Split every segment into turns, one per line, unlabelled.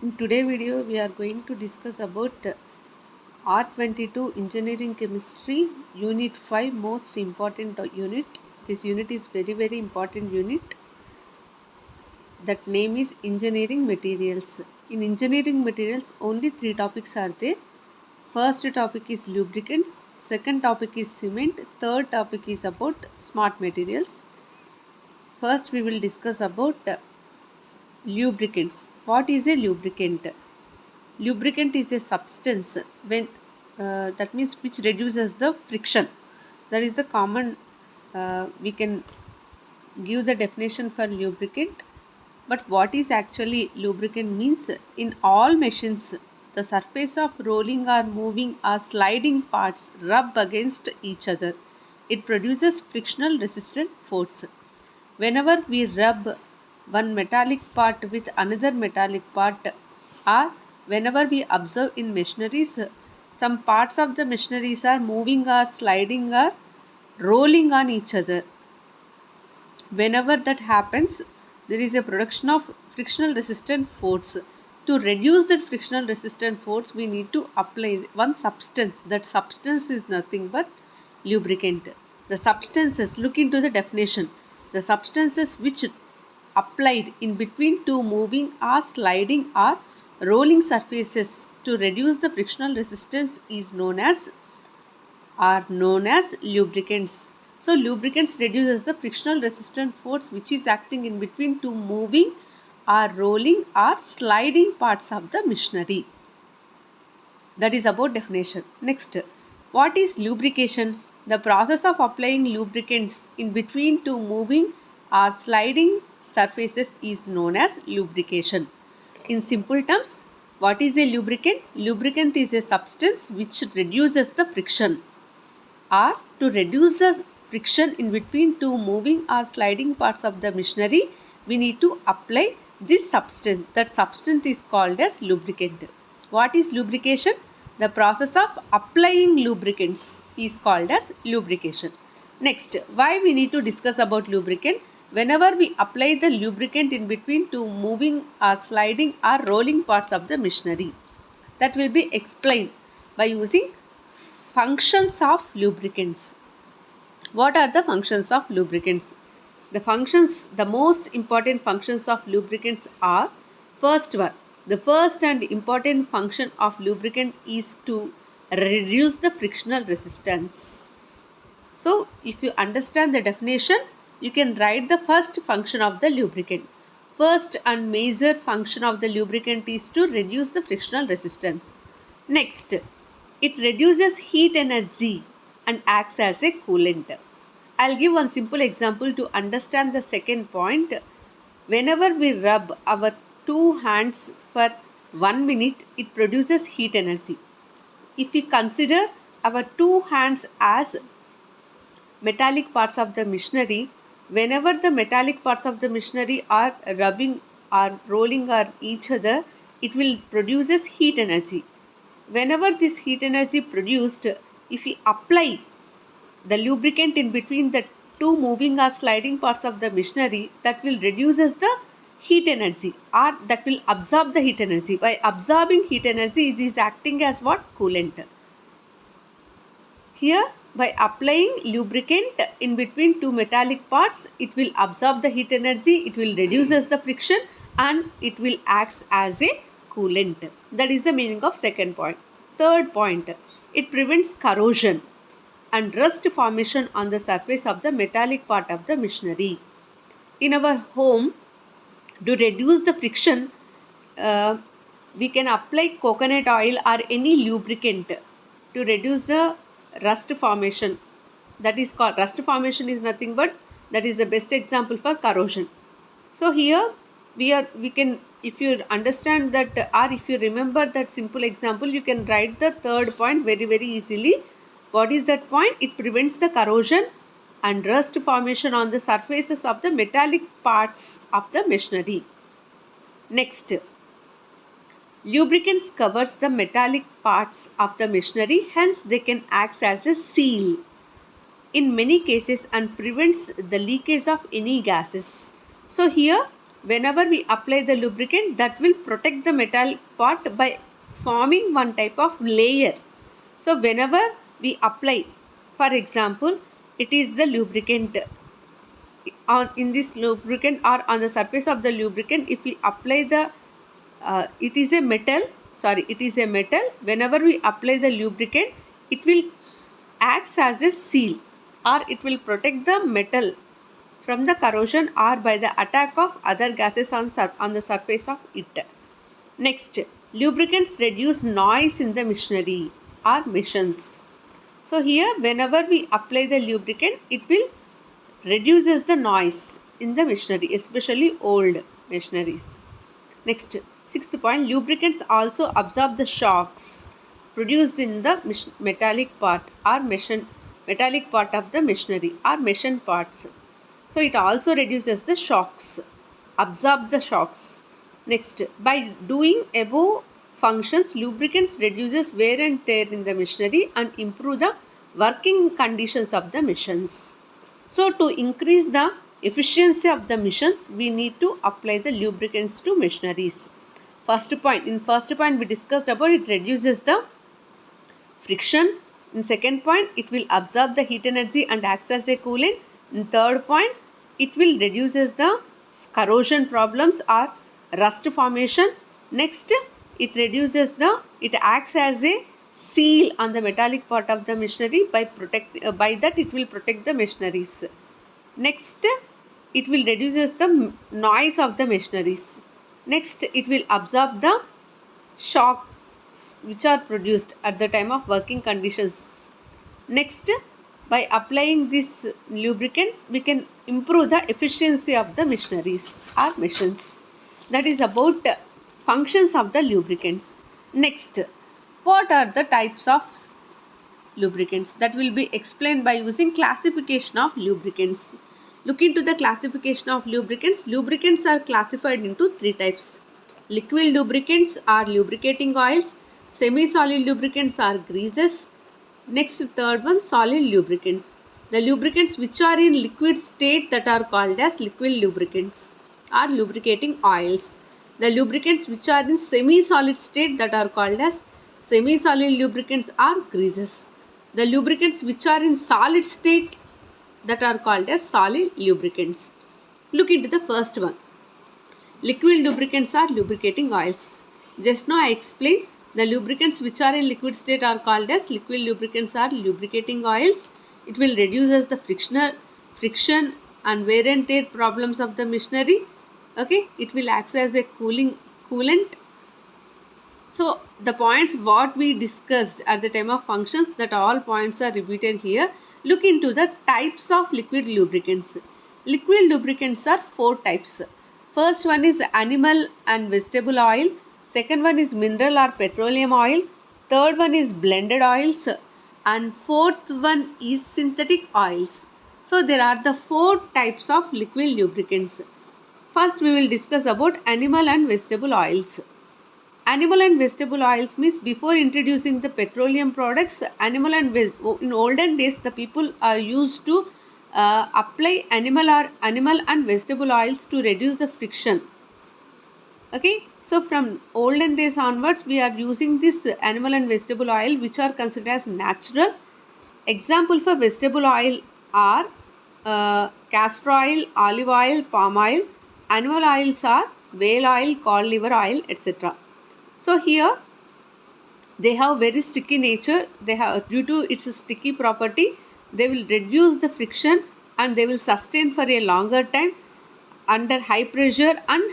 In today's video, we are going to discuss about R22 Engineering Chemistry Unit 5 most important unit. This unit is very important unit. That name is Engineering Materials. In Engineering Materials, only 3 topics are there. First topic is lubricants, second topic is cement, third topic is about smart materials. First we will discuss about lubricants. What is a lubricant? Lubricant is a substance when that means which reduces the friction. That is the common we can give the definition for lubricant. But what is actually lubricant means? In all machines, the surface of rolling or moving or sliding parts rub against each other. It produces frictional resistant force. Whenever we rub one metallic part with another metallic part, or whenever we observe in machineries, some parts of the machineries are moving or sliding or rolling on each other. Whenever that happens, there is a production of frictional resistant force. To reduce that frictional resistant force, we need to apply one substance. That substance is nothing but lubricant. The substances, look into the definition. The substances which applied in between two moving or sliding or rolling surfaces to reduce the frictional resistance is known as lubricants. So lubricants reduces the frictional resistant force which is acting in between two moving or rolling or sliding parts of the machinery. That is about definition. Next, what is lubrication? The process of applying lubricants in between two moving or sliding surfaces is known as lubrication. In simple terms, what is a lubricant? Lubricant is a substance which reduces the friction. Or to reduce the friction in between two moving or sliding parts of the machinery, we need to apply this substance. That substance is called as lubricant. What is lubrication? The process of applying lubricants is called as lubrication. Next, why we need to discuss about lubricant? Whenever we apply the lubricant in between two moving or sliding or rolling parts of the machinery, that will be explained by using functions of lubricants. What are the functions of lubricants? The most important functions of lubricants are: first one, the first and important function of lubricant is to reduce the frictional resistance. So, if you understand the definition, you can write the first function of the lubricant. First and major function of the lubricant is to reduce the frictional resistance. Next, it reduces heat energy and acts as a coolant. I'll give one simple example to understand the second point. Whenever we rub our two hands for 1 minute, it produces heat energy. If we consider our two hands as metallic parts of the machinery, whenever the metallic parts of the machinery are rubbing or rolling on each other, it will produces heat energy. Whenever this heat energy produced, if we apply the lubricant in between the two moving or sliding parts of the machinery, that will reduces the heat energy, or that will absorb the heat energy. By absorbing heat energy, it is acting as what? Coolant. Here, by applying lubricant in between two metallic parts, it will absorb the heat energy, it will reduces the friction, and it will act as a coolant. That is the meaning of second point. Third point, it prevents corrosion and rust formation on the surface of the metallic part of the machinery. In our home, to reduce the friction, we can apply coconut oil or any lubricant to reduce the rust formation. That is called rust formation is nothing but that is the best example for corrosion. So here we can, if you understand that or if you remember that simple example, you can write the third point very easily. What is that point? It prevents the corrosion and rust formation on the surfaces of the metallic parts of the machinery. Next, lubricants covers the metallic parts of the machinery, hence they can act as a seal in many cases and prevents the leakage of any gases. So here whenever we apply the lubricant, that will protect the metallic part by forming one type of layer. So whenever we apply, for example, it is the lubricant on in this lubricant or on the surface of the lubricant, if we apply the it is a metal. Whenever we apply the lubricant, it will acts as a seal, or it will protect the metal from the corrosion or by the attack of other gases on the surface of it. Next, lubricants reduce noise in the machinery or machines. So here, whenever we apply the lubricant, it will reduces the noise in the machinery, especially old machineries. Next, sixth point, lubricants also absorb the shocks produced in the metallic part or metallic part of the machinery or machine parts. So it also reduces the shocks, absorb the shocks. Next, by doing above functions, lubricants reduces wear and tear in the machinery and improve the working conditions of the machines. So to increase the efficiency of the machines, we need to apply the lubricants to machineries. First point we discussed about it reduces the friction. In second point, it will absorb the heat energy and acts as a coolant. In third point, it will reduces the corrosion problems or rust formation. Next, it acts as a seal on the metallic part of the machinery by that it will protect the machineries. Next, it will reduces the noise of the machineries. Next, it will absorb the shocks which are produced at the time of working conditions. Next, by applying this lubricant, we can improve the efficiency of the machineries or machines. That is about functions of the lubricants. Next, what are the types of lubricants? That will be explained by using classification of lubricants. Look into the classification of lubricants. Lubricants are classified into three types. Liquid lubricants are lubricating oils. Semi-solid lubricants are greases. Next, third one, solid lubricants. The lubricants which are in liquid state that are called as liquid lubricants are lubricating oils. The lubricants which are in semi-solid state that are called as semi-solid lubricants are greases. The lubricants which are in solid state that are called as solid lubricants. Look into the first one. Liquid lubricants are lubricating oils. Just now I explained the lubricants which are in liquid state are called as liquid lubricants are lubricating oils. It will reduce the friction and wear and tear problems of the machinery. Okay, it will act as a coolant. So the points what we discussed at the time of functions, that all points are repeated here. Look into the types of liquid lubricants. Liquid lubricants are four types. First one is animal and vegetable oil. Second one is mineral or petroleum oil. Third one is blended oils. And fourth one is synthetic oils. So there are the four types of liquid lubricants. First we will discuss about animal and vegetable oils. Animal and vegetable oils means before introducing the petroleum products, in olden days the people are used to apply animal and vegetable oils to reduce the friction. Okay, so from olden days onwards we are using this animal and vegetable oil which are considered as natural. Example for vegetable oil are castor oil, olive oil, palm oil. Animal oils are whale oil, cod liver oil, etc. So here they have very sticky nature. They have, due to its sticky property, they will reduce the friction and they will sustain for a longer time under high pressure and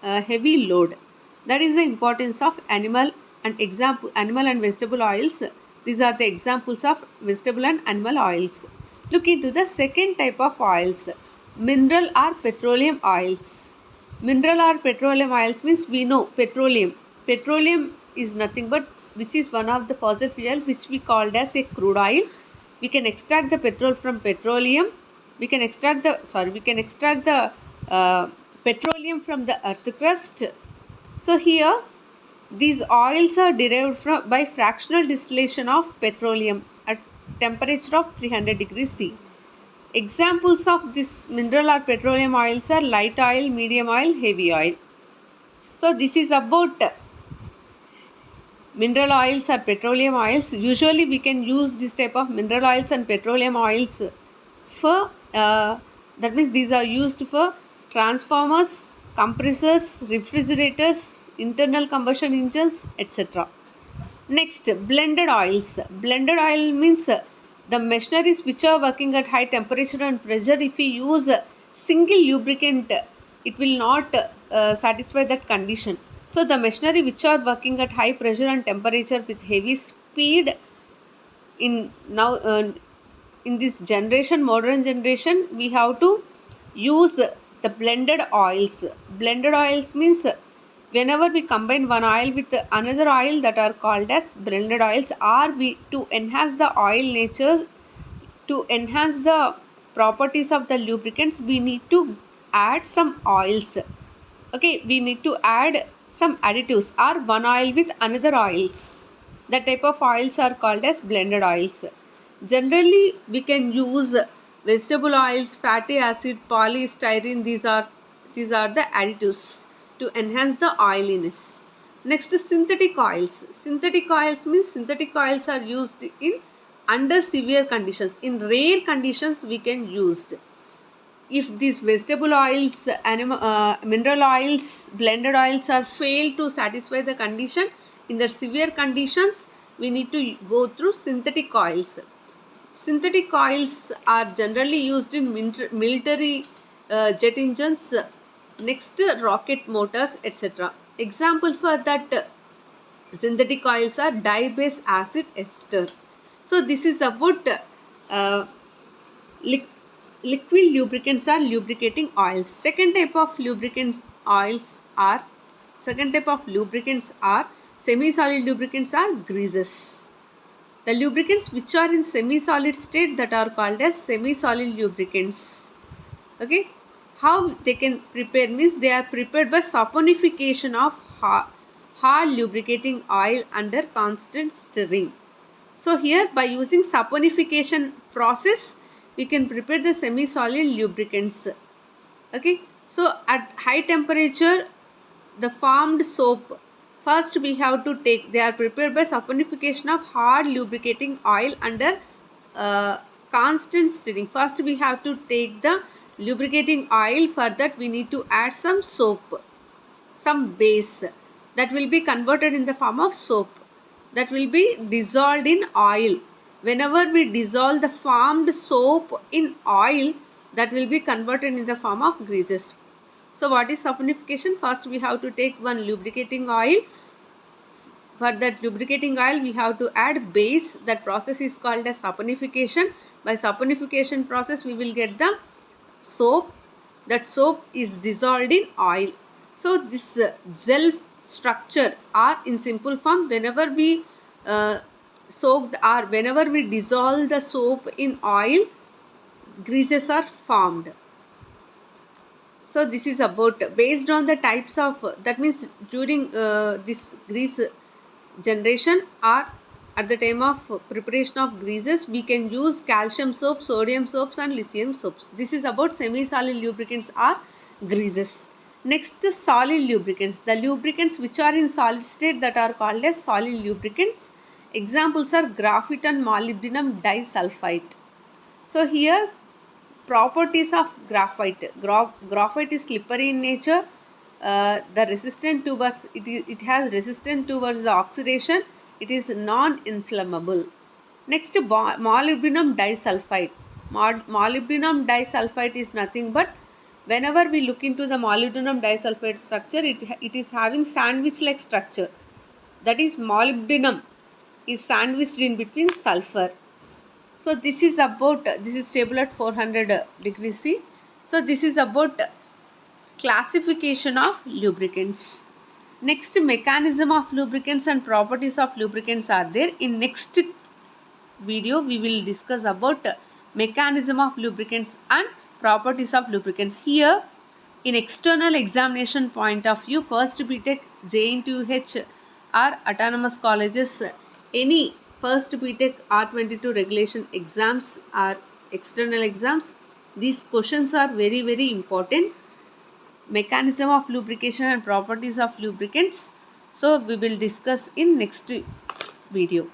heavy load. That is the importance of animal and vegetable oils. These are the examples of vegetable and animal oils. Look into the second type of oils, mineral or petroleum oils. Mineral or petroleum oils means we know petroleum. Petroleum is nothing but which is one of the fossil fuel which we called as a crude oil. We can extract the petrol from petroleum. We can extract the petroleum from the earth crust. So here these oils are derived by fractional distillation of petroleum at temperature of 300 degrees C. Examples of this mineral or petroleum oils are light oil, medium oil, heavy oil. So this is about mineral oils or petroleum oils. Usually we can use this type of mineral oils and petroleum oils for that means these are used for transformers, compressors, refrigerators, internal combustion engines, etc. Next, blended oils. Blended oil means the machineries which are working at high temperature and pressure. If we use a single lubricant, it will not satisfy that condition. So the machinery which are working at high pressure and temperature with heavy speed in now in this generation, modern generation, we have to use the blended oils. Blended oils means whenever we combine one oil with another oil, that are called as blended oils, or we to enhance the oil nature, to enhance the properties of the lubricants, we need to add some oils. Okay, we need to add some additives or one oil with another oils. The type of oils are called as blended oils. Generally we can use vegetable oils, fatty acid, polystyrene. These are the additives to enhance the oiliness. Next, synthetic oils. Synthetic oils means synthetic oils are used in under severe conditions. In rare conditions we can use. If these vegetable oils, mineral oils, blended oils are fail to satisfy the condition, in the severe conditions we need to go through synthetic oils. Synthetic oils are generally used in military jet engines, next rocket motors, etc. Example for that synthetic oils are dye-based acid ester. So this is about liquid lubricants are lubricating oils. Second type of lubricants are semi-solid lubricants are greases. The lubricants which are in semi-solid state, that are called as semi-solid lubricants. Okay, how they can prepare means they are prepared by saponification of hard lubricating oil under constant stirring. So here by using saponification process we can prepare the semi-solid lubricants. Okay, so at high temperature the formed soap, first we have to take, they are prepared by saponification of hard lubricating oil under constant stirring. First we have to take the lubricating oil, for that we need to add some soap, some base that will be converted in the form of soap, that will be dissolved in oil. Whenever we dissolve the formed soap in oil, that will be converted in the form of greases. So what is saponification? First we have to take one lubricating oil. For that lubricating oil we have to add base. That process is called as saponification. By saponification process we will get the soap. That soap is dissolved in oil. So this gel structure, or in simple form, whenever we soaked or whenever we dissolve the soap in oil, greases are formed. So this is about, based on the types of, that means during this grease generation or at the time of preparation of greases, we can use calcium soap, sodium soaps and lithium soaps. This is about semi-solid lubricants or greases. Next, solid lubricants. The lubricants which are in solid state, that are called as solid lubricants. Examples are graphite and molybdenum disulfide. So here properties of graphite. Graphite is slippery in nature. The resistant towards it has resistance towards the oxidation. It is non-inflammable. Next, molybdenum disulfide. Molybdenum disulfide is nothing but, whenever we look into the molybdenum disulfide structure, it is having sandwich like structure. That is, molybdenum is sandwiched in between sulfur. So this is about, this is stable at 400 degrees C. So this is about classification of lubricants. Next, mechanism of lubricants and properties of lubricants are there. In next video we will discuss about mechanism of lubricants and properties of lubricants. Here, in external examination point of view, first BTech, JNTUH or autonomous colleges, any first BTech R22 regulation exams are external exams. These questions are very very important. Mechanism of lubrication and properties of lubricants. So we will discuss in next video.